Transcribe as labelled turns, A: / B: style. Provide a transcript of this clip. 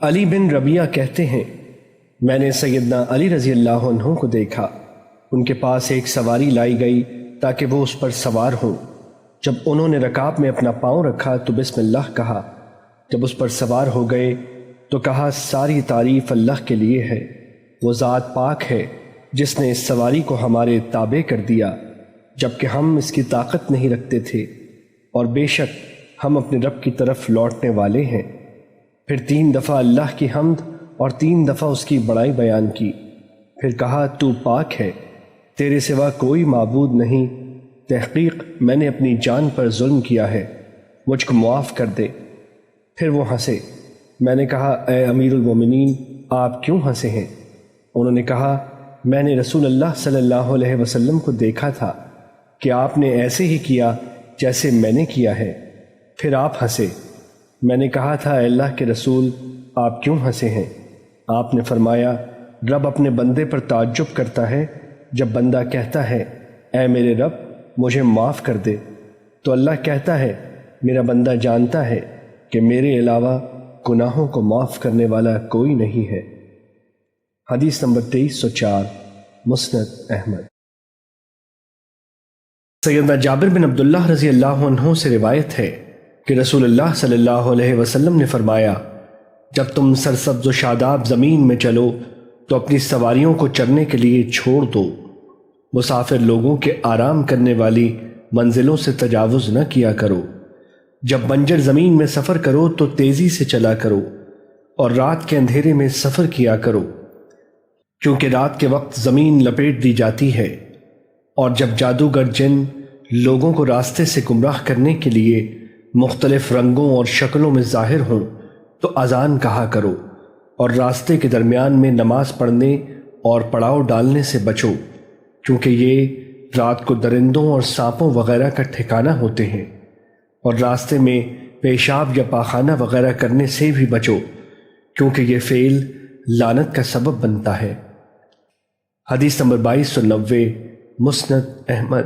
A: علی بن ربیعہ کہتے ہیں، میں نے سیدنا علی رضی اللہ عنہ کو دیکھا۔ ان کے پاس ایک سواری لائی گئی تاکہ وہ اس پر سوار ہوں۔ جب انہوں نے رکاب میں اپنا پاؤں رکھا تو بسم اللہ کہا۔ جب اس پر سوار ہو گئے تو کہا، ساری تعریف اللہ کے لیے ہے، وہ ذات پاک ہے جس نے اس سواری کو ہمارے تابع کر دیا جبکہ ہم اس کی طاقت نہیں رکھتے تھے، اور بے شک ہم اپنے رب کی طرف لوٹنے والے ہیں۔ پھر 3 دفعہ اللہ کی حمد اور 3 دفعہ اس کی بڑائی بیان کی۔ پھر کہا، تو پاک ہے، تیرے سوا کوئی معبود نہیں، تحقیق میں نے اپنی جان پر ظلم کیا ہے، مجھ کو معاف کر دے۔ پھر وہ ہنسے۔ میں نے کہا، اے امیر المومنین، آپ کیوں ہنسے ہیں؟ انہوں نے کہا، میں نے رسول اللہ صلی اللہ علیہ وسلم کو دیکھا تھا کہ آپ نے ایسے ہی کیا جیسے میں نے کیا ہے، پھر آپ ہنسے۔ میں نے کہا تھا، اے اللہ کے رسول، آپ کیوں ہنسے ہیں؟ آپ نے فرمایا، رب اپنے بندے پر تعجب کرتا ہے جب بندہ کہتا ہے، اے میرے رب مجھے معاف کر دے، تو اللہ کہتا ہے، میرا بندہ جانتا ہے کہ میرے علاوہ گناہوں کو معاف کرنے والا کوئی نہیں ہے۔ حدیث نمبر 2304، مسند احمد۔ سیدنا جابر بن عبداللہ رضی اللہ عنہ سے روایت ہے کہ رسول اللہ صلی اللہ علیہ وسلم نے فرمایا، جب تم سرسبز و شاداب زمین میں چلو تو اپنی سواریوں کو چرنے کے لیے چھوڑ دو۔ مسافر لوگوں کے آرام کرنے والی منزلوں سے تجاوز نہ کیا کرو۔ جب بنجر زمین میں سفر کرو تو تیزی سے چلا کرو، اور رات کے اندھیرے میں سفر کیا کرو، کیونکہ رات کے وقت زمین لپیٹ دی جاتی ہے، اور جب جادوگر جن لوگوں کو راستے سے گمراہ کرنے کے لیے مختلف رنگوں اور شکلوں میں ظاہر ہوں تو اذان کہا کرو، اور راستے کے درمیان میں نماز پڑھنے اور پڑاؤ ڈالنے سے بچو، کیونکہ یہ رات کو درندوں اور سانپوں وغیرہ کا ٹھکانہ ہوتے ہیں، اور راستے میں پیشاب یا پاخانہ وغیرہ کرنے سے بھی بچو، کیونکہ یہ فعل لعنت کا سبب بنتا ہے۔ حدیث نمبر 2290، مسند احمد۔